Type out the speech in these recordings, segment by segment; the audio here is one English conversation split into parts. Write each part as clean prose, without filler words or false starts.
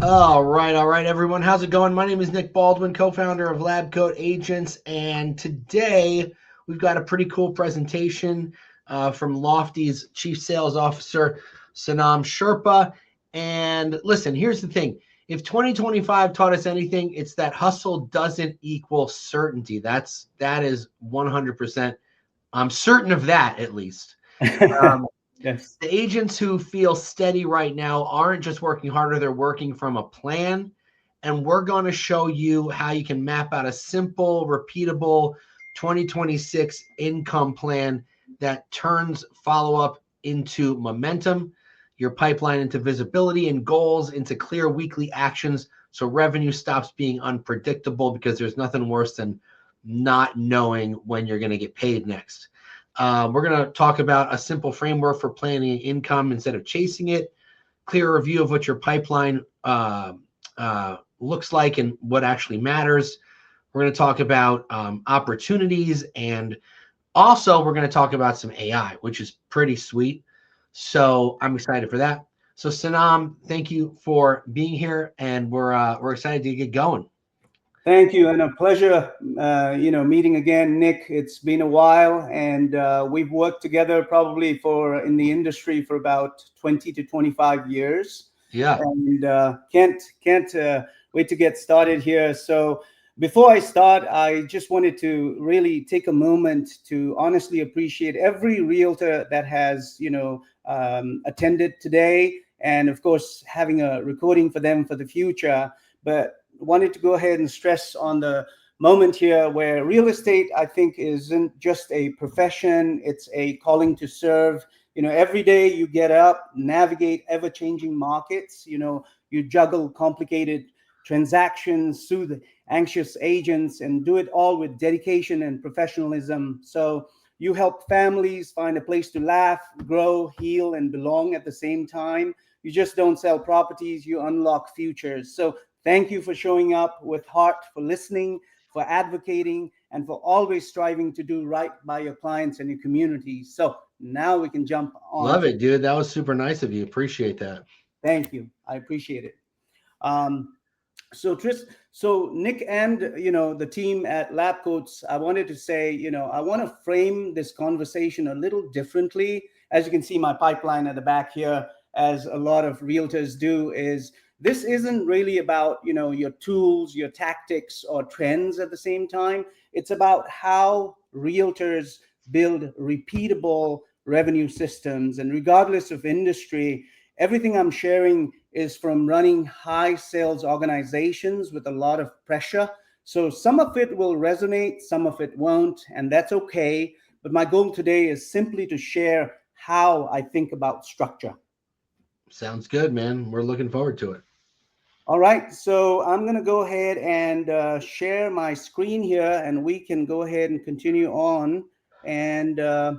All right, everyone. How's it going? My name is Nick Baldwin, co-founder of LabCoat Agents, and today we've got a pretty cool presentation from Lofty's Chief Sales Officer, Sonam Sherpa. And listen, here's the thing. If 2025 taught us anything, it's that hustle doesn't equal certainty. That is 100%. I'm certain of that, at least. Um, Yes. the agents who feel steady right now aren't just working harder, they're working from a plan. And we're going to show you how you can map out a simple, repeatable 2026 income plan that turns follow up into momentum, your pipeline into visibility, and goals into clear weekly actions. So revenue stops being unpredictable, because there's nothing worse than not knowing when you're going to get paid next. We're going to talk about a simple framework for planning income instead of chasing it, clear review of what your pipeline looks like and what actually matters. We're going to talk about opportunities, and also we're going to talk about some AI, which is pretty sweet. So I'm excited for that. So Sanam, thank you for being here, and we're excited to get going. Thank you, and a pleasure, meeting again, Nick. It's been a while, and we've worked together probably in the industry for about 20 to 25 years, Yeah. and can't wait to get started here. So before I start, I just wanted to really take a moment to honestly appreciate every realtor that has, attended today, and of course having a recording for them for the future. But wanted to go ahead and stress on the moment here where real estate, I think, isn't just a profession, it's a calling to serve. Every day you get up, navigate ever-changing markets, you juggle complicated transactions, soothe anxious agents, and do it all with dedication and professionalism. So you help families find a place to laugh, grow, heal, and belong at the same time. You just don't sell properties, you unlock futures. So thank you for showing up with heart, for listening, for advocating, and for always striving to do right by your clients and your community. So now we can jump on Love to. it, dude. That was super nice of you. Appreciate that. Thank you. I appreciate it. Um, so Nick and the team at Lab Coats, I wanted to say, I want to frame this conversation a little differently. As you can see, my pipeline at the back here, as a lot of realtors do, is this isn't really about your tools, your tactics, or trends at the same time. It's about how realtors build repeatable revenue systems, and regardless of industry, everything I'm sharing is from running high sales organizations with a lot of pressure. So some of it will resonate, some of it won't, and that's okay. But my goal today is simply to share how I think about structure. Sounds good, man. We're looking forward to it. All right, so I'm going to go ahead and share my screen here, and we can go ahead and continue on. And uh,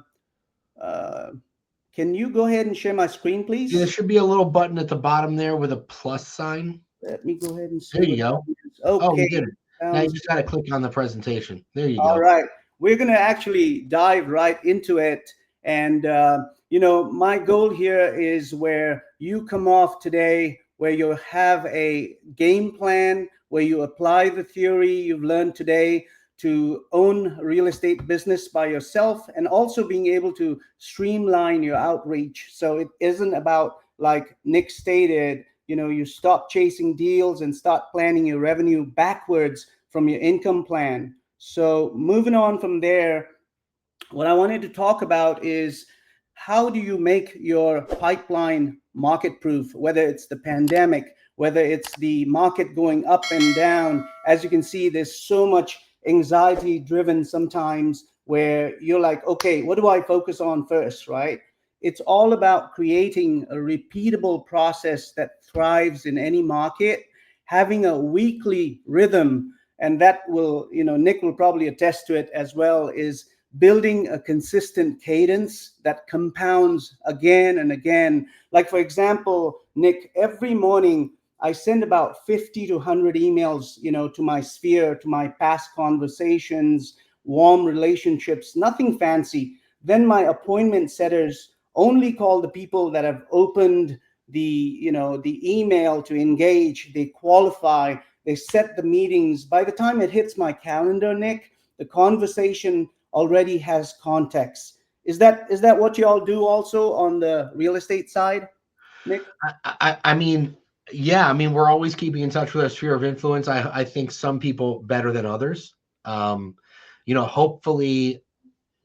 can you go ahead and share my screen, Yeah, there please? should be a little button at the bottom there with a plus sign. Let me go ahead and There see you what that go. is. Oh, we Okay, did it. Now you sounds just got to good. click on the presentation. There you All go. right, we're going to actually dive right into it. And, my goal here is where you come off today, where you have a game plan, where you apply the theory you've learned today to own real estate business by yourself, and also being able to streamline your outreach. So it isn't about, like Nick stated, you stop chasing deals and start planning your revenue backwards from your income plan. So moving on from there, what I wanted to talk about is how do you make your pipeline market proof, whether it's the pandemic, whether it's the market going up and down. As you can see, there's so much anxiety driven sometimes where you're like, okay, what do I focus on first, right? It's all about creating a repeatable process that thrives in any market, having a weekly rhythm, and that will, Nick will probably attest to it as well, is building a consistent cadence that compounds again and again. Like, for example, Nick, every morning I send about 50 to 100 emails, to my sphere, to my past conversations, warm relationships, nothing fancy. Then my appointment setters only call the people that have opened the email to engage, they qualify, they set the meetings. By the time it hits my calendar, Nick, the conversation already has context. Is that what you all do also on the real estate side, Nick? I mean, yeah, I mean, we're always keeping in touch with our sphere of influence. I think some people better than others. Um, hopefully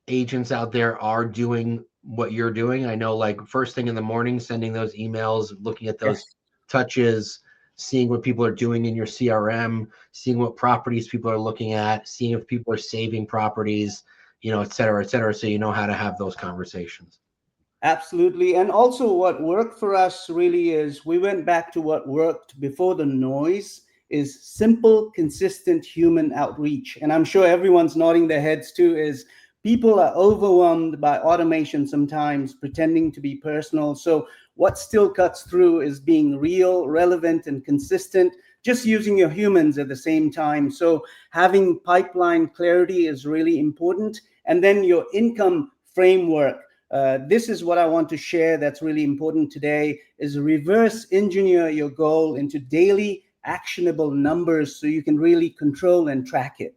agents out there are doing what you're doing. I know, like, first thing in the morning, sending those emails, looking at those Yes. touches, seeing what people are doing in your CRM, seeing what properties people are looking at, seeing if people are saving properties, et cetera, et cetera. So you know how to have those conversations. Absolutely. And also, what worked for us really is we went back to what worked before the noise is simple, consistent human outreach. And I'm sure everyone's nodding their heads too, is people are overwhelmed by automation sometimes, pretending to be personal. So, what still cuts through is being real, relevant, and consistent, just using your humans at the same time. So, having pipeline clarity is really important. And then your income framework, this is what I want to share that's really important today, is reverse engineer your goal into daily actionable numbers so you can really control and track it.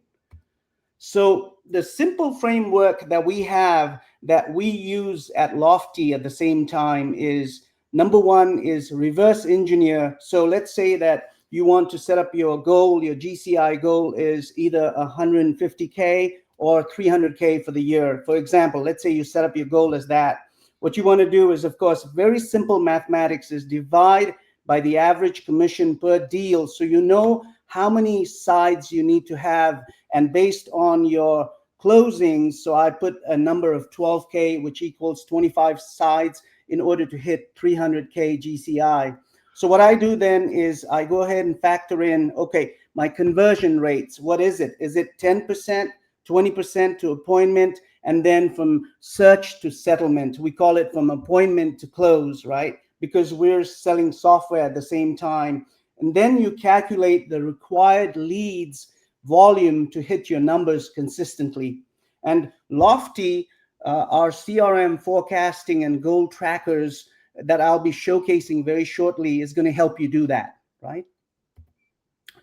So the simple framework that we have that we use at Lofty at the same time is, number one is reverse engineer. So let's say that you want to set up your goal, your GCI goal is either 150K or 300K for the year. For example, let's say you set up your goal as that. What you want to do is, of course, very simple mathematics, is divide by the average commission per deal. So you know how many sides you need to have, and based on your closings, so I put a number of 12K, which equals 25 sides in order to hit 300K GCI. So what I do then is I go ahead and factor in, okay, my conversion rates. What is it? Is it 10%, 20% to appointment? And then from search to settlement, we call it from appointment to close, right? Because we're selling software at the same time. And then you calculate the required leads volume to hit your numbers consistently. And Lofty, our CRM forecasting and goal trackers that I'll be showcasing very shortly, is going to help you do that, right?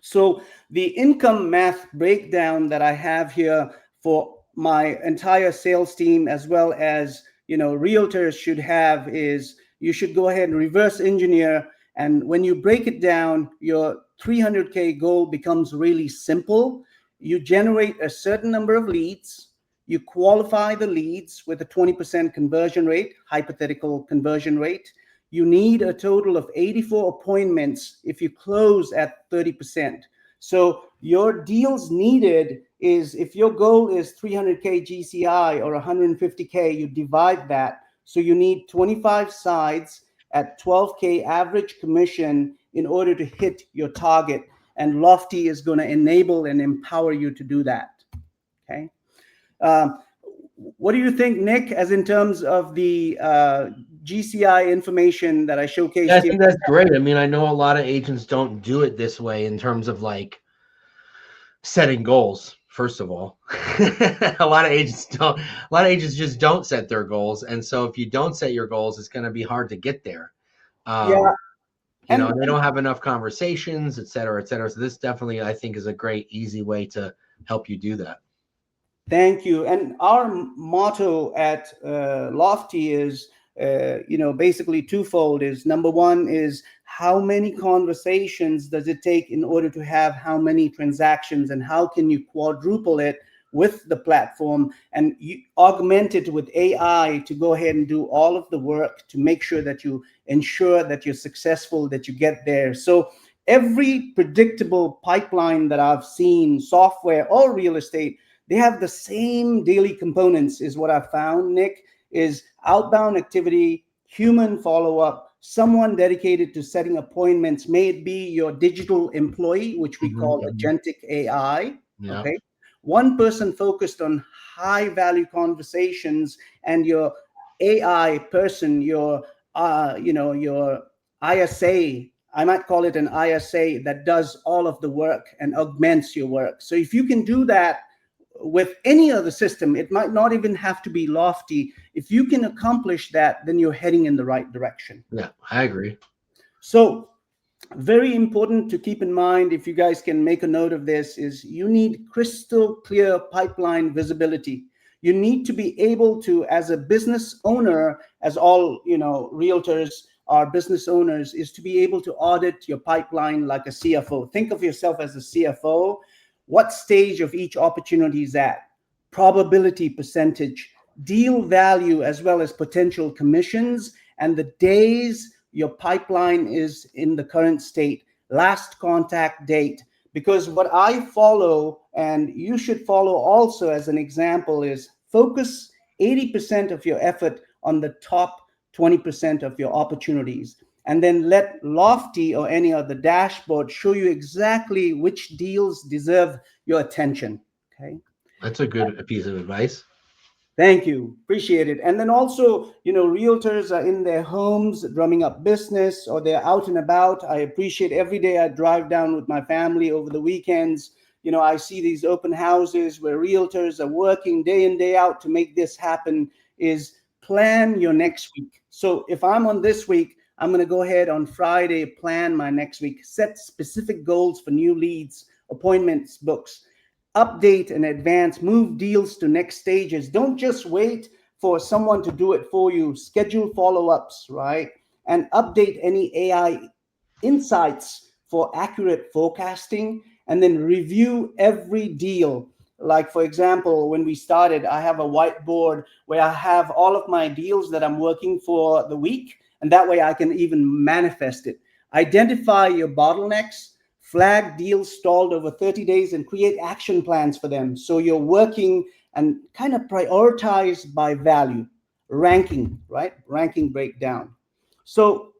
So the income math breakdown that I have here for my entire sales team, as well as realtors should have, is you should go ahead and reverse engineer. And when you break it down, your 300K goal becomes really simple. You generate a certain number of leads. You qualify the leads with a 20% conversion rate, hypothetical conversion rate. You need a total of 84 appointments if you close at 30%. So your deals needed is, if your goal is 300K GCI or 150K, you divide that. So you need 25 sides at 12K average commission in order to hit your target. And Lofty is going to enable and empower you to do that. Okay. What do you think, Nick, as in terms of the GCI information that I showcased Yeah, I here? think that's great. I mean, I know a lot of agents don't do it this way in terms of, like, setting goals. First of all, a lot of agents don't. A lot of agents just don't set their goals, and so if you don't set your goals, it's going to be hard to get there. Yeah. And They don't have enough conversations, et cetera, et cetera. So this definitely, I think, is a great, easy way to help you do that. thank you. And our motto at Lofty is, basically twofold. Is number one is, how many conversations does it take in order to have how many transactions, and how can you quadruple it with the platform, and you augment it with AI to go ahead and do all of the work to make sure that you ensure that you're successful, that you get there. So every predictable pipeline that I've seen, software or real estate, they have the same daily components, is what I found, Nick, is outbound activity, human follow-up, someone dedicated to setting appointments, may it be your digital employee, which we call Agentic AI, Yeah. okay? One person focused on high value conversations, and your AI person, your ISA, I might call it an ISA, that does all of the work and augments your work. So if you can do that with any other system, it might not even have to be Lofty. If you can accomplish that, then you're heading in the right direction. Yeah, I agree. So very important to keep in mind, if you guys can make a note of this, is you need crystal clear pipeline visibility. You need to be able to, as a business owner, as all realtors are business owners, is to be able to audit your pipeline like a CFO. Think of yourself as a CFO. What stage of each opportunity is at, probability percentage, deal value, as well as potential commissions, and the days your pipeline is in the current state, last contact date. Because what I follow, and you should follow also as an example, is focus 80% of your effort on the top 20% of your opportunities. And then let Lofty or any other dashboard show you exactly which deals deserve your attention. Okay. That's a good piece of advice. Thank you. Appreciate it. And then also, realtors are in their homes drumming up business, or they're out and about. I appreciate every day I drive down with my family over the weekends. I see these open houses where realtors are working day in, day out to make this happen. Is plan your next week. So if I'm on this week, I'm going to go ahead on Friday, plan my next week, set specific goals for new leads, appointments, books, update and advance, move deals to next stages. Don't just wait for someone to do it for you. Schedule follow-ups, right? And update any AI insights for accurate forecasting, and then review every deal. Like, for example, when we started, I have a whiteboard where I have all of my deals that I'm working for the week, and that way I can even manifest it. Identify your bottlenecks, flag deals stalled over 30 days, and create action plans for them. So you're working and kind of prioritize by value, ranking, right? Ranking breakdown. So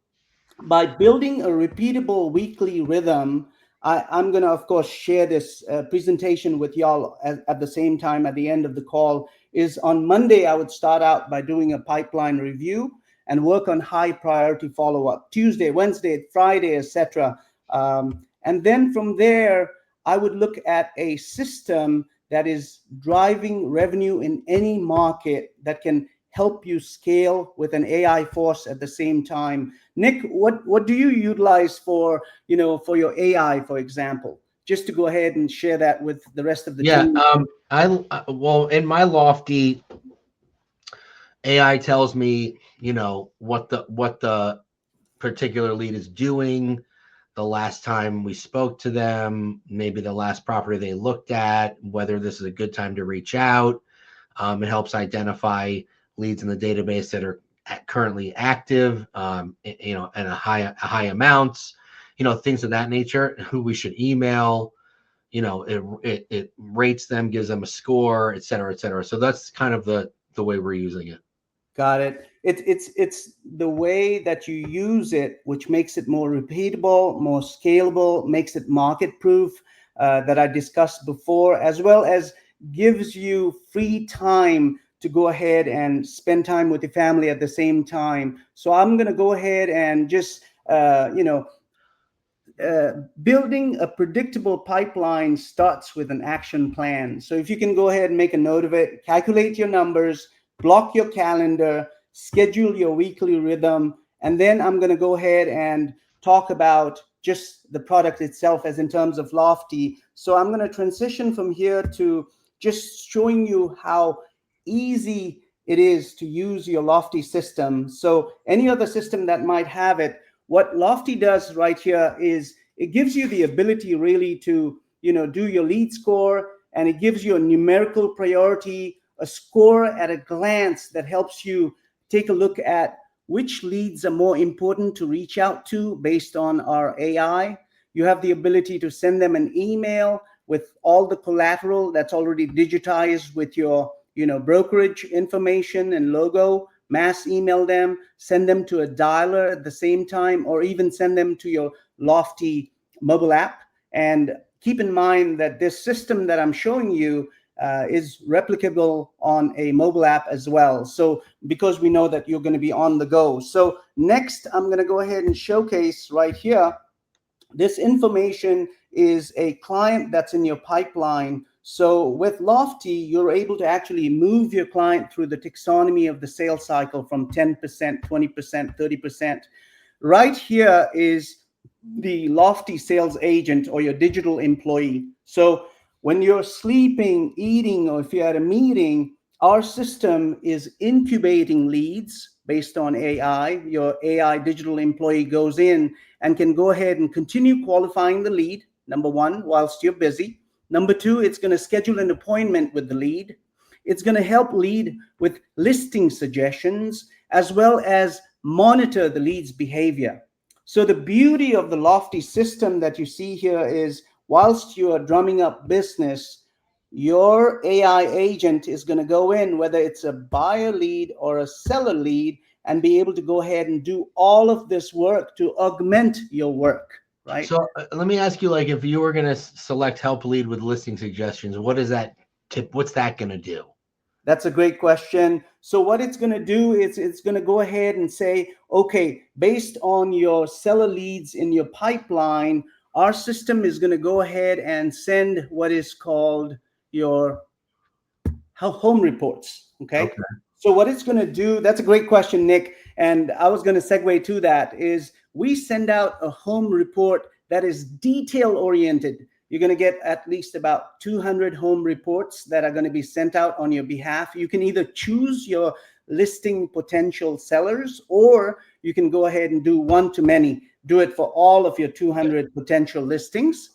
by building a repeatable weekly rhythm, I'm going to, of course, share this presentation with y'all at the same time at the end of the call. Is on Monday, I would start out by doing a pipeline review and work on high priority follow-up. Tuesday, Wednesday, Friday, etc. And then from there, I would look at a system that is driving revenue in any market that can help you scale with an AI force at the same time. Nick, what do you utilize for your AI, for example? Just to go ahead and share that with the rest of the team. Well, in my Lofty, AI tells me, what the particular lead is doing, the last time we spoke to them, maybe the last property they looked at, whether this is a good time to reach out. It helps identify leads in the database that are currently active, and a high amounts, things of that nature, who we should email. It rates them, gives them a score, et cetera, et cetera. So that's kind of the way we're using it. Got it. It's the way that you use it, which makes it more repeatable, more scalable, makes it market proof, that I discussed before, as well as gives you free time to go ahead and spend time with your family at the same time. So I'm going to go ahead and just, building a predictable pipeline starts with an action plan. So if you can go ahead and make a note of it, calculate your numbers, block your calendar, schedule your weekly rhythm, and then I'm going to go ahead and talk about just the product itself as in terms of Lofty. So I'm going to transition from here to just showing you how easy it is to use your Lofty system. So any other system that might have it, what Lofty does right here is it gives you the ability really to, do your lead score, and it gives you a numerical priority, a score at a glance that helps you take a look at which leads are more important to reach out to based on our AI. You have the ability to send them an email with all the collateral that's already digitized with your, brokerage information and logo. Mass email them, send them to a dialer at the same time, or even send them to your Lofty mobile app. And keep in mind that this system that I'm showing you is replicable on a mobile app as well. So because we know that you're going to be on the go. So next, I'm going to go ahead and showcase right here. This information is a client that's in your pipeline. So with Lofty, you're able to actually move your client through the taxonomy of the sales cycle from 10%, 20%, 30%, right here is the Lofty sales agent or your digital employee. So when you're sleeping, eating, or if you're at a meeting, our system is incubating leads based on AI. Your AI digital employee goes in and can go ahead and continue qualifying the lead, number one, whilst you're busy. Number two, it's going to schedule an appointment with the lead. It's going to help lead with listing suggestions as well as monitor the lead's behavior. So the beauty of the Lofty system that you see here is whilst you are drumming up business, your AI agent is going to go in, whether it's a buyer lead or a seller lead, and be able to go ahead and do all of this work to augment your work, right? So let me ask you, like, if you were going to select help lead with listing suggestions, what is that tip? What's that going to do? That's a great question. So what it's going to do is it's going to go ahead and say, okay, based on your seller leads in your pipeline, our system is going to go ahead and send what is called your home reports. Okay. So what it's going to do, that's a great question, Nick. And I was going to segue to that is we send out a home report that is detail oriented. You're going to get at least about 200 home reports that are going to be sent out on your behalf. You can either choose your listing potential sellers, or you can go ahead and do one-to-many. Do it for all of your 200 potential listings.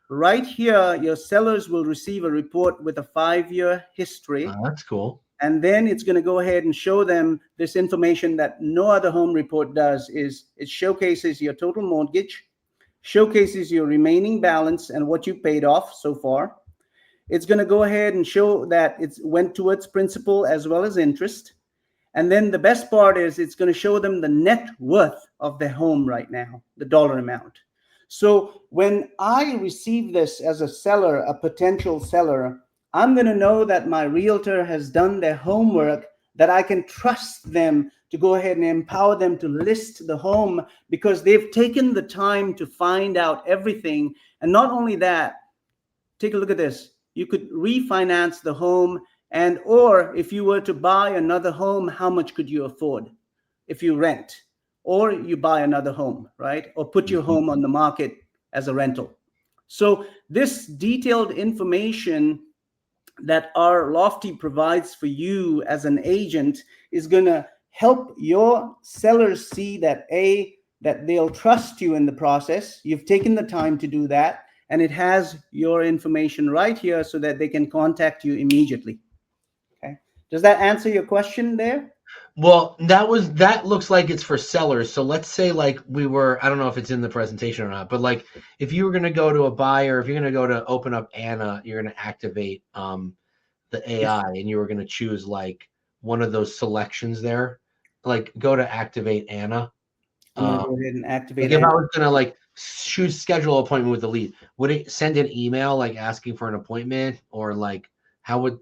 Right here, your sellers will receive a report with a 5-year history. That's cool. And then it's going to go ahead and show them this information that no other home report does. Is it showcases your total mortgage, showcases your remaining balance and what you paid off so far. It's going to go ahead and show that it went towards principal as well as interest. And then the best part is it's going to show them the net worth of their home right now, the dollar amount. So when I receive this as a seller, a potential seller, I'm going to know that my realtor has done their homework, that I can trust them to go ahead and empower them to list the home because they've taken the time to find out everything. And not only that, take a look at this. You could refinance the home, and or if you were to buy another home, how much could you afford if you rent or you buy another home, right? Or put your home on the market as a rental. So this detailed information that our Lofty provides for you as an agent is going to help your sellers see that that they'll trust you in the process. You've taken the time to do that, and it has your information right here so that they can contact you immediately. Okay. Does that answer your question there? Well, that looks like it's for sellers. So let's say like I don't know if it's in the presentation or not, but like if you were going to go to a buyer, if you're going to go to open up Anna, you're going to activate the AI and you were going to choose like one of those selections there, like go to activate Anna. I'm going to go ahead and activate Like if Anna. I was going to like schedule an appointment with the lead, would it send an email like asking for an appointment, or like how would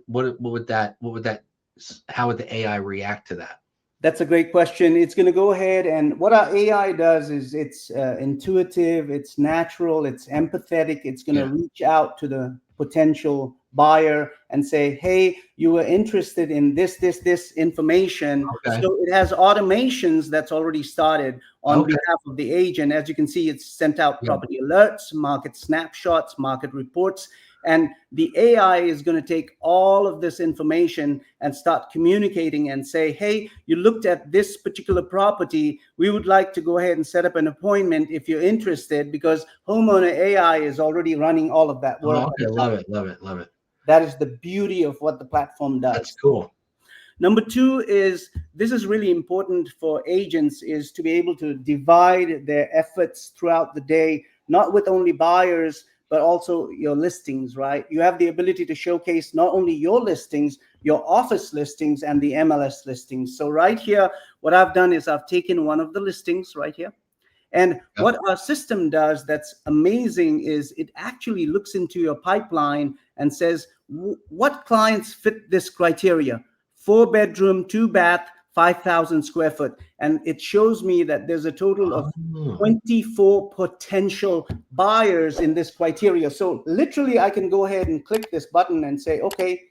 how would the AI react to that? That's a great question. It's going to go ahead, and what our AI does is it's intuitive, it's natural, it's empathetic. It's going to reach out to the potential buyer and say, hey, you were interested in this information. Okay. So it has automations that's already started on behalf of the agent. As you can see, it's sent out property alerts, market snapshots, market reports. And the AI is going to take all of this information and start communicating and say, hey, you looked at this particular property. We would like to go ahead and set up an appointment if you're interested, because homeowner AI is already running all of that work. Okay, love it. That is the beauty of what the platform does. That's cool. Number two is, this is really important for agents, is to be able to divide their efforts throughout the day, not with only buyers, but also your listings, right? You have the ability to showcase not only your listings, your office listings and the MLS listings. So right here, what I've done is I've taken one of the listings right here. And what our system does that's amazing is it actually looks into your pipeline and says, what clients fit this criteria? 4-bedroom, 2-bath, 5,000 square foot. And it shows me that there's a total of 24 potential buyers in this criteria. So literally I can go ahead and click this button and say, okay,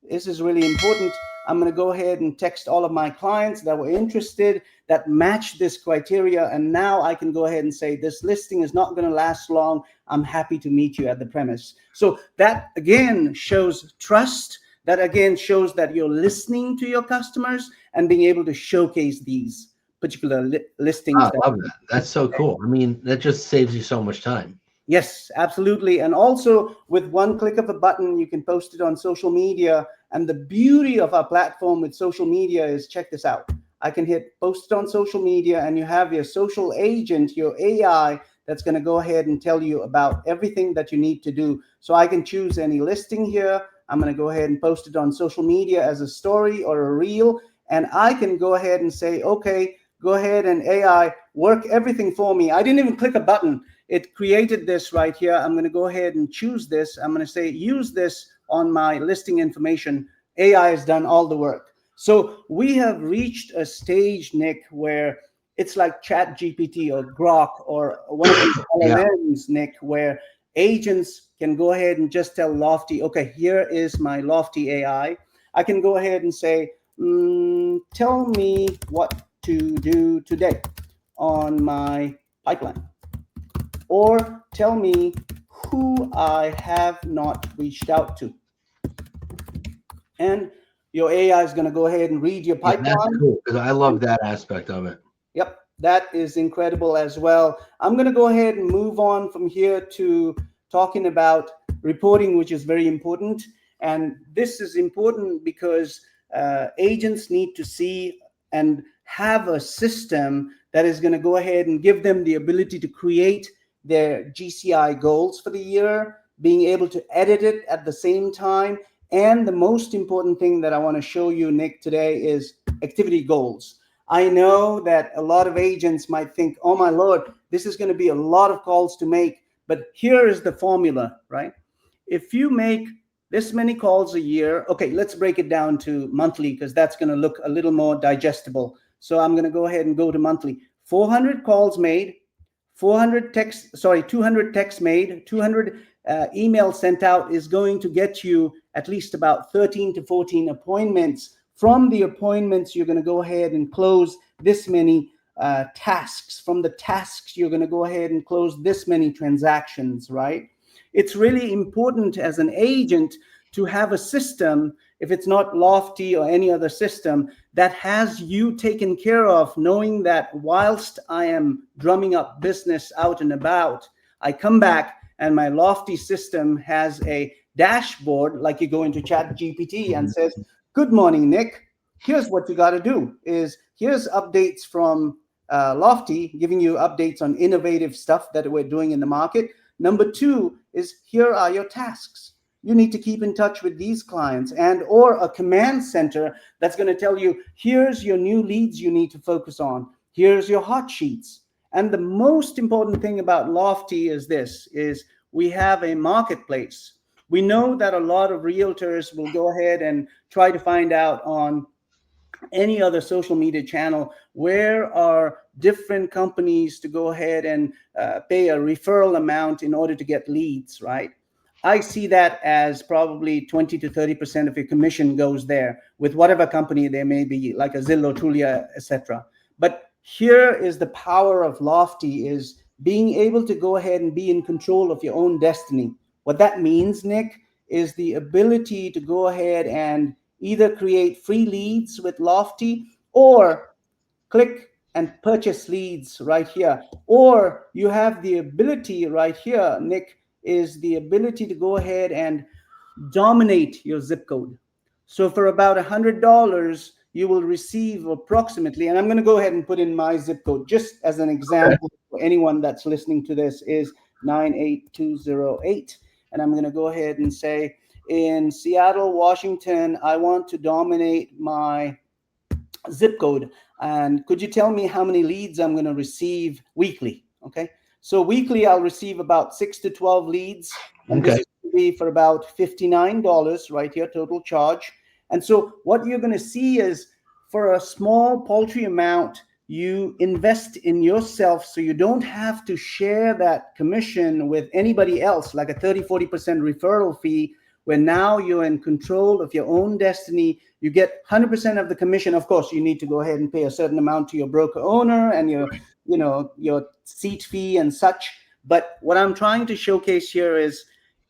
this is really important. I'm going to go ahead and text all of my clients that were interested, that match this criteria. And now I can go ahead and say, this listing is not going to last long. I'm happy to meet you at the premise. So that again shows trust. That again shows that you're listening to your customers and being able to showcase these particular listings. I love that. That's so cool. I mean, that just saves you so much time. Yes, absolutely. And also with one click of a button, you can post it on social media. And the beauty of our platform with social media is, check this out. I can hit post it on social media, and you have your social agent, your AI, that's going to go ahead and tell you about everything that you need to do. So I can choose any listing here. I'm going to go ahead and post it on social media as a story or a reel. And I can go ahead and say, okay, go ahead and AI, work everything for me. I didn't even click a button. It created this right here. I'm going to go ahead and choose this. I'm going to say, use this on my listing information. AI has done all the work. So we have reached a stage, Nick, where it's like Chat GPT or Grok or one of these LLMs, Nick, where agents can go ahead and just tell Lofty, okay, here is my Lofty AI. I can go ahead and say, tell me what to do today on my pipeline, or tell me who I have not reached out to. And your AI is going to go ahead and read your pipeline. Yeah, that's cool, because I love that aspect of it. Yep, that is incredible as well. I'm going to go ahead and move on from here to talking about reporting, which is very important. And this is important because agents need to see and have a system that is going to go ahead and give them the ability to create their GCI goals for the year, being able to edit it at the same time. And the most important thing that I want to show you, Nick, today is activity goals. I know that a lot of agents might think, oh my Lord, this is going to be a lot of calls to make. But here is the formula, right? If you make this many calls a year, okay, let's break it down to monthly, because that's going to look a little more digestible. So I'm going to go ahead and go to monthly. 400 calls made, 200 texts made, 200 emails sent out is going to get you at least about 13 to 14 appointments. From the appointments, you're going to go ahead and close this many tasks. From the tasks, you're going to go ahead and close this many transactions, right? It's really important as an agent to have a system, if it's not Lofty or any other system, that has you taken care of, knowing that whilst I am drumming up business out and about, I come back and my Lofty system has a dashboard, like you go into Chat GPT and says, good morning, Nick. Here's what you got to do is here's updates from Lofty, giving you updates on innovative stuff that we're doing in the market. Number two is here are your tasks. You need to keep in touch with these clients, and or a command center that's going to tell you, here's your new leads you need to focus on. Here's your hot sheets. And the most important thing about Lofty is this, is we have a marketplace. We know that a lot of realtors will go ahead and try to find out on any other social media channel where are different companies to go ahead and pay a referral amount in order to get leads, right? I see that as probably 20 to 30% of your commission goes there with whatever company they may be, like a Zillow, Trulia, etc. But here is the power of Lofty, is being able to go ahead and be in control of your own destiny. What that means, Nick, is the ability to go ahead and either create free leads with Lofty, or click and purchase leads right here. Or you have the ability right here, Nick, is the ability to go ahead and dominate your zip code. So for about $100, you will receive approximately, and I'm going to go ahead and put in my zip code just as an example for anyone that's listening to this, is 98208. And I'm going to go ahead and say, in Seattle, Washington, I want to dominate my zip code. And could you tell me how many leads I'm going to receive weekly? Okay. So weekly, I'll receive about 6 to 12 leads. And this is going to be for about $59 right here, total charge. And so what you're going to see is, for a small paltry amount, you invest in yourself, so you don't have to share that commission with anybody else, like a 30, 40% referral fee, where now you're in control of your own destiny. You get 100% of the commission. Of course, you need to go ahead and pay a certain amount to your broker owner and your seat fee and such. But what I'm trying to showcase here is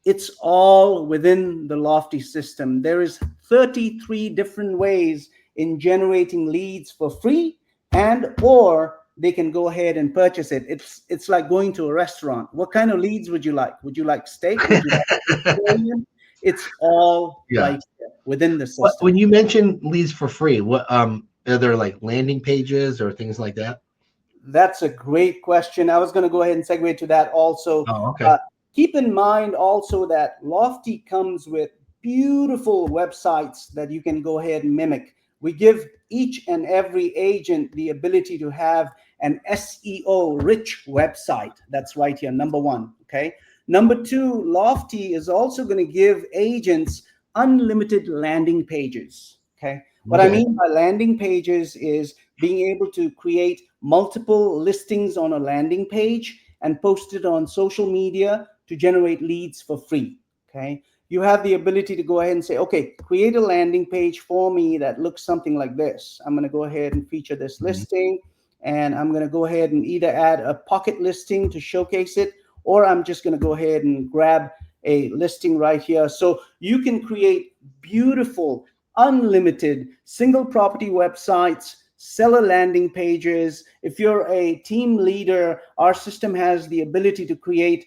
it's all within the Lofty system. There is 33 different ways in generating leads for free, and or they can go ahead and purchase it. It's like going to a restaurant. What kind of leads would you like? Would you like steak? Would you like vegetarian? It's all Yeah. right there within the What, system. when you mention leads for free, what are there like landing pages or things like that? That's a great question. I was going to go ahead and segue to that also. Oh, okay. Uh, Keep in mind also that Lofty comes with beautiful websites that you can go ahead and mimic. We give each and every agent the ability to have an SEO rich website. That's right here, number one. Okay. Number two, Lofty is also going to give agents unlimited landing pages. Okay. What I Okay. mean by landing pages is being able to create multiple listings on a landing page and post it on social media to generate leads for free. Okay. You have the ability to go ahead and say, okay, create a landing page for me that looks something like this. I'm going to go ahead and feature this Mhm. listing, and I'm going to go ahead and either add a pocket listing to showcase it, or I'm just going to go ahead and grab a listing right here. So you can create beautiful, unlimited single property websites, seller landing pages. If you're a team leader, our system has the ability to create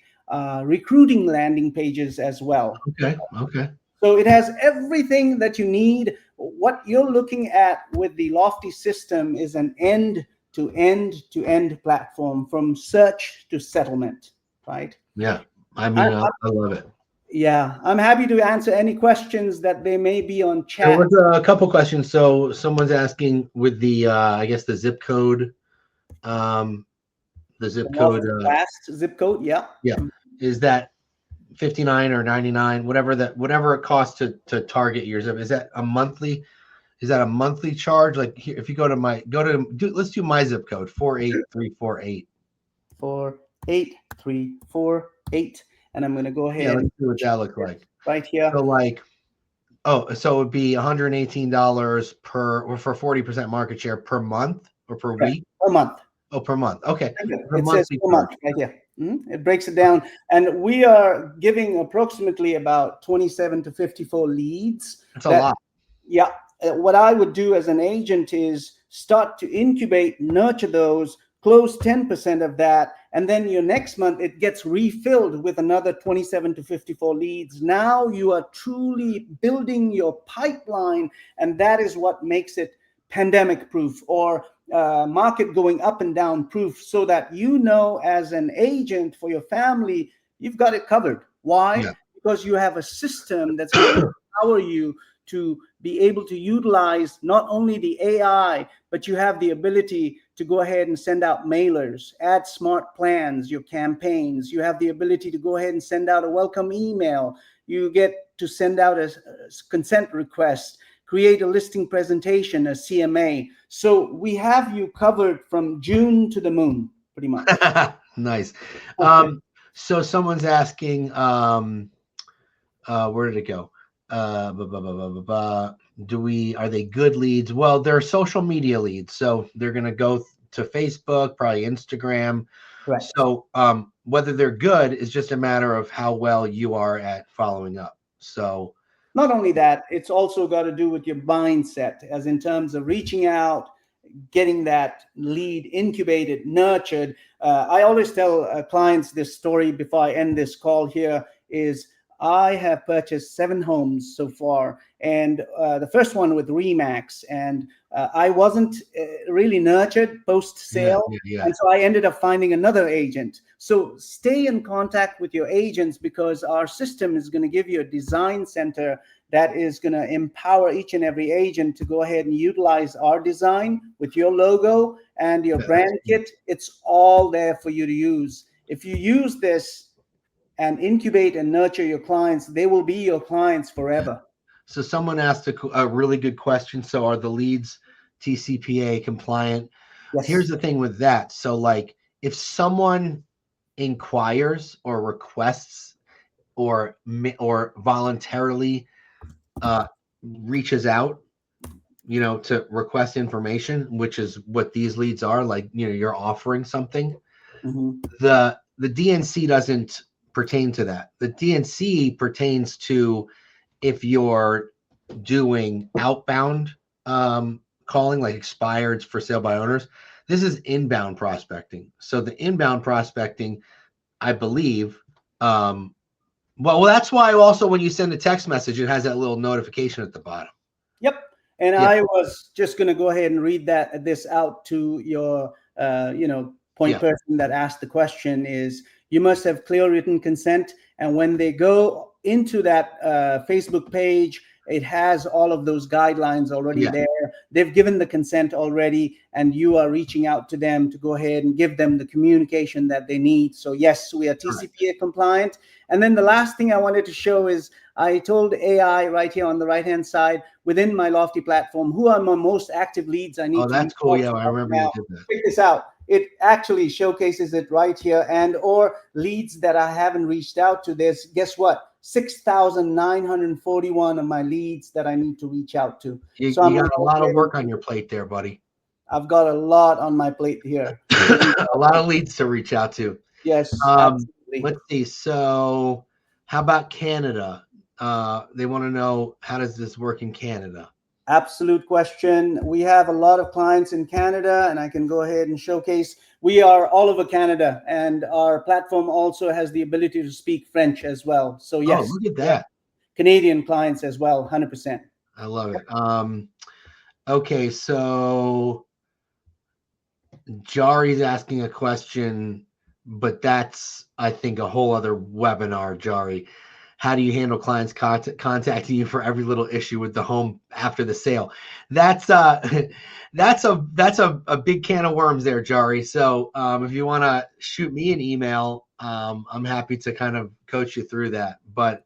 recruiting landing pages as well. Okay. Okay. So it has everything that you need. What you're looking at with the Lofty system is an end to end to end platform from search to settlement, right? Yeah. I I, mean, I love it. yeah, I'm happy to answer any questions that there may be on There chat. was a couple questions. So someone's asking with the I guess um the The zip code Lofty last zip code, yeah. yeah, is that 59 or 99, whatever it costs to target your zip, is that a monthly, is that a monthly charge? Like here, if you let's do my zip code 48348. 48348, and I'm going to go Yeah, ahead let's and see what that looks like. right here. So like, oh, so it would be $118 per, or for 40% market share per month or per Correct. week? Per month. Oh, per month. Okay. The It says monthly per charge. month right here. It breaks it down, and we are giving approximately about 27 to 54 leads. That's a That lot. Yeah, what I would do as an agent is start to incubate, nurture those, close 10% of that, and then your next month it gets refilled with another 27 to 54 leads. Now you are truly building your pipeline, and that is what makes it pandemic proof, or market going up and down proof, so that you know as an agent for your family, you've got it covered. Why? Yeah. Because you have a system that's going to empower you to be able to utilize not only the AI, but you have the ability to go ahead and send out mailers, add smart plans, your campaigns. You have the ability to go ahead and send out a welcome email. You get to send out a consent request, create a listing presentation, a CMA. So we have you covered from June to the moon, pretty much. Nice. So someone's asking, where did it go? Are they good leads? Well, they're social media leads. So they're going to go to Facebook, probably Instagram. Correct. So whether they're good is just a matter of how well you are at following up. So not only that, it's also got to do with your mindset, as in terms of reaching out, getting that lead incubated, nurtured. I always tell clients this story before I end this call here is I have purchased 7 homes so far, and the first one with Remax, and I wasn't really nurtured post yeah, sale. yeah, yeah. And so I ended up finding another agent. So stay in contact with your agents, because our system is going to give you a design center that is going to empower each and every agent to go ahead and utilize our design with your logo and your brand kit. It's all there for you to use. If you use this and incubate and nurture your clients, they will be your clients forever. So someone asked a really good question. So are the leads TCPA compliant? Here's Yes. the thing with that. So like if someone inquires or requests or voluntarily reaches out, to request information, which is what these leads are, like, you're offering something. Mhm. The DNC doesn't pertain to that. The DNC pertains to if you're doing outbound calling, like expired for sale by owners. This is inbound prospecting. So the inbound prospecting, I believe, well, that's why also when you send a text message, it has that little notification at the bottom. Yep. And Yeah. I was just going to go ahead and read this out to your, point person that asked the question is, you must have clear written consent. And when they go into that Facebook page, it has all of those guidelines already there. They've given the consent already, and you are reaching out to them to go ahead and give them the communication that they need. So yes, we are TCPA compliant. And then the last thing I wanted to show is I told AI right here on the right-hand side within my Lofty platform, who are my most active leads I need to that's cool. Yeah, I right remember now. you did that. Check this out. It actually showcases it right here, and or leads that I haven't reached out to. There's, guess what? 6,941 of my leads that I need to reach out to. You So I'm got a lot of work on your plate there, buddy. I've got a lot on my plate here. A lot of leads to reach out to. Yes, absolutely. Let's see. So how about Canada? They want to know, how does this work in Canada? Absolute question. We have a lot of clients in Canada, and I can go ahead and showcase. We are all over Canada, and our platform also has the ability to speak French as well. So yes, look at that. Canadian clients as well, 100%. I love it. Okay, so Jari's asking a question, but that's, I think, a whole other webinar, Jari. How do you handle clients contacting you for every little issue with the home after the sale? That's that's a big can of worms there, Jari. So if you want to shoot me an email, I'm happy to kind of coach you through that. But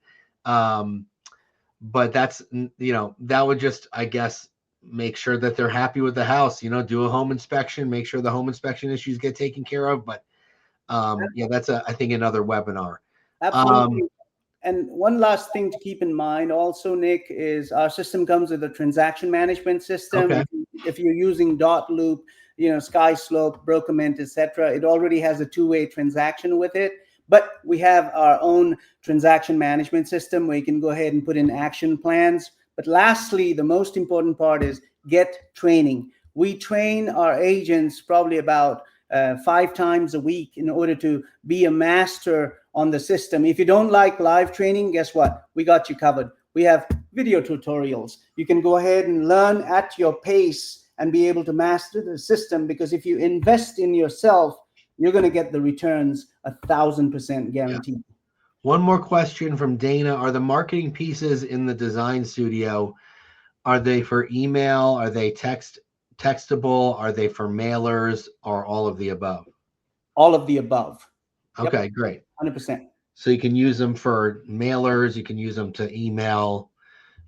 that's, that would just, I guess, make sure that they're happy with the house. Do a home inspection, make sure the home inspection issues get taken care of. But that's I think another webinar. Absolutely. And one last thing to keep in mind also, Nick, is our system comes with a transaction management system. Okay. If you're using Dot Loop, SkySlope, Brokerment, etc., it already has a two-way transaction with it. But we have our own transaction management system where you can go ahead and put in action plans. But lastly, the most important part is get training. We train our agents probably about 5 times a week in order to be a master on the system. If you don't like live training, guess what? We got you covered. We have video tutorials. You can go ahead and learn at your pace and be able to master the system, because if you invest in yourself, you're going to get the returns 1,000% guaranteed. Yeah. One more question from Dana. Are the marketing pieces in the design studio, are they for email? Are they textable? Are they for mailers, or all of the above? All of the above. Okay, yep. Great. 100%. So you can use them for mailers. You can use them to email.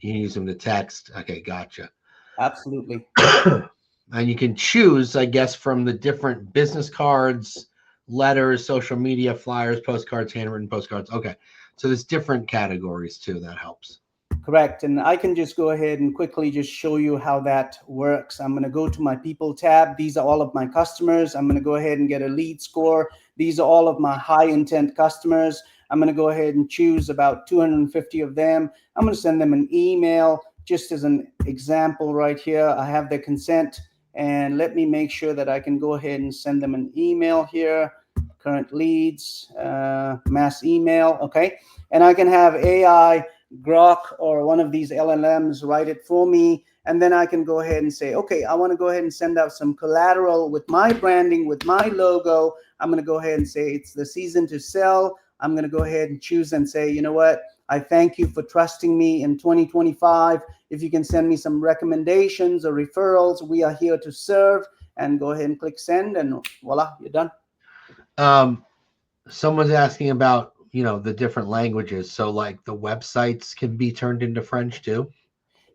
You can use them to text. Okay, gotcha. Absolutely. And you can choose, I guess, from the different business cards, letters, social media, flyers, postcards, handwritten postcards. Okay. So there's different categories too. That helps. Correct. And I can just go ahead and quickly just show you how that works. I'm going to go to my people tab. These are all of my customers. I'm going to go ahead and get a lead score. These are all of my high intent customers. I'm going to go ahead and choose about 250 of them. I'm going to send them an email just as an example right here. I have their consent, and let me make sure that I can go ahead and send them an email here. Current leads, mass email. Okay. And I can have AI, Grok, or one of these LLMs write it for me. And then I can go ahead and say, okay, I want to go ahead and send out some collateral with my branding, with my logo. I'm going to go ahead and say it's the season to sell. I'm going to go ahead and choose and say, you know what? I thank you for trusting me in 2025. If you can send me some recommendations or referrals, we are here to serve. And go ahead and click send, and voila, you're done. Someone's asking about, the different languages. So like the websites can be turned into French too?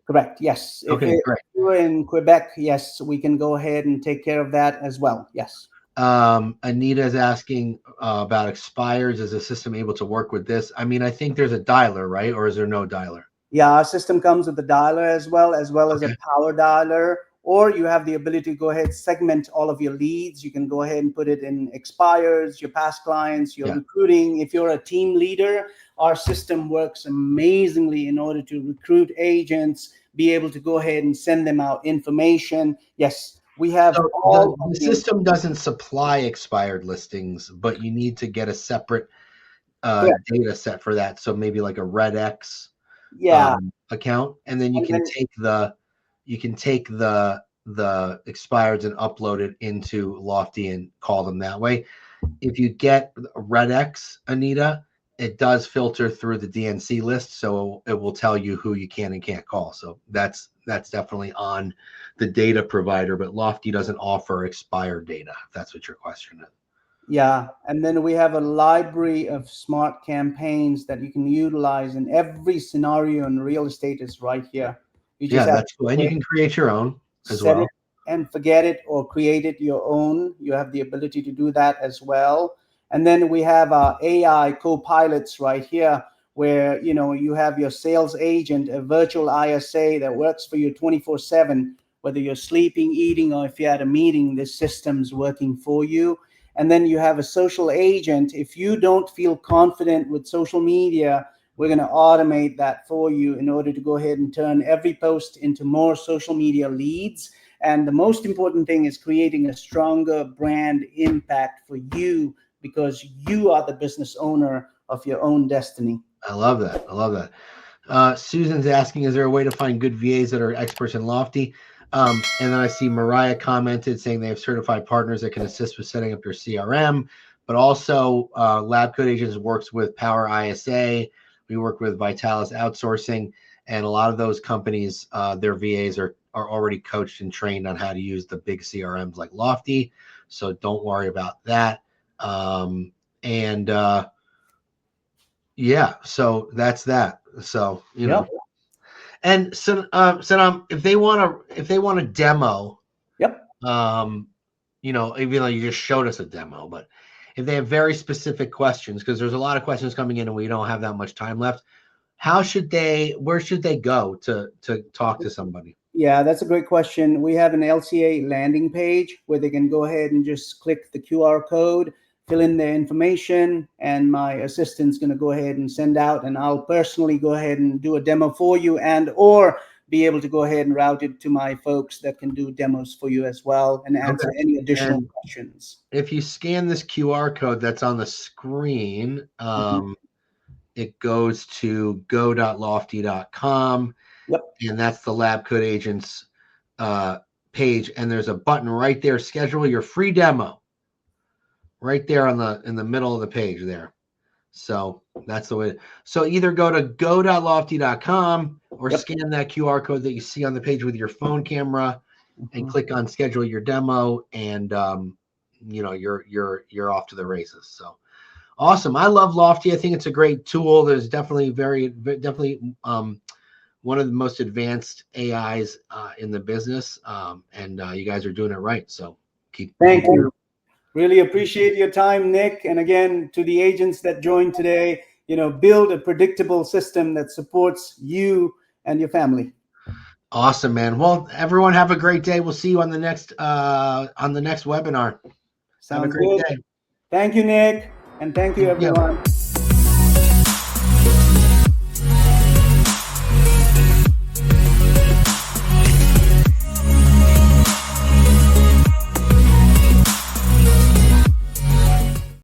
Correct. Yes. Okay, great. If you're in Quebec, yes, we can go ahead and take care of that as well. Yes. Anita is asking about expires. Is the system able to work with this? I mean, I think there's a dialer, right? Or is there no dialer? Yeah, our system comes with a dialer as well as a Okay. power dialer, or you have the ability to go ahead segment all of your leads. You can go ahead and put it in expires, your past clients, your Yeah. recruiting. If you're a team leader, our system works amazingly in order to recruit agents, be able to go ahead and send them out information. Yes, we have So all of the the system doesn't supply expired listings, but you need to get a separate correct. data set for that. So maybe like a RedX Yeah, account, and then you and can then take the expireds and upload it into Lofty and call them that way. If you get RedX, Anita, it does filter through the DNC list, so it will tell you who you can and can't call. So that's definitely on the data provider, but Lofty doesn't offer expired data, if that's what your question is. yeah, and then we have a library of smart campaigns that you can utilize in every scenario in real estate is right here. You just Yeah, have that's cool. And to you can create your own as set it well. and forget it or create it your own. You have the ability to do that as well. And then we have our AI co-pilots right here where you have your sales agent, a virtual ISA that works for you 24/7, whether you're sleeping, eating, or if you're at a meeting, this system's working for you. And then you have a social agent. If you don't feel confident with social media, we're going to automate that for you in order to go ahead and turn every post into more social media leads. And the most important thing is creating a stronger brand impact for you because you are the business owner of your own destiny. I love that. I love that. Susan's asking, is there a way to find good VAs that are experts in Lofty? And then I see Mariah commented saying they have certified partners that can assist with setting up your CRM, but also Lab Code Agents works with Power ISA. We work with Vitalis Outsourcing, and a lot of those companies, their VAs are already coached and trained on how to use the big CRMs like Lofty. So don't worry about that. And yeah, so that's that. So Yep. and so if they want to demo, Yep. um, even though you just showed us a demo, but if they have very specific questions, because there's a lot of questions coming in and we don't have that much time left, where should they go to talk to somebody? Yeah, that's a great question. We have an LCA landing page where they can go ahead and just click the QR code, fill in their information, and my assistant's going to go ahead and send out, and I'll personally go ahead and do a demo for you and or be able to go ahead and route it to my folks that can do demos for you as well and answer Okay. any additional And questions. if you scan this QR code that's on the screen, Mhm. it goes to go.lofty.com, Yep. and that's the Lab Code Agents page, and there's a button right there, schedule your free demo, right there in the middle of the page there. So that's the way. So either go to go.lofty.com or Yep. scan that QR code that you see on the page with your phone camera and Mhm. click on schedule your demo, and you're off to the races. So awesome. I love Lofty. I think it's a great tool. There's definitely one of the most advanced AIs in the business, and you guys are doing it right. So keep Thank you. Really appreciate your time, Nick. And again, to the agents that joined today, build a predictable system that supports you and your family. awesome, man. Well, everyone have a great day. We'll see you on the next webinar. Have a Sounds great good. day. Thank you, Nick. And thank you, Thank you. everyone.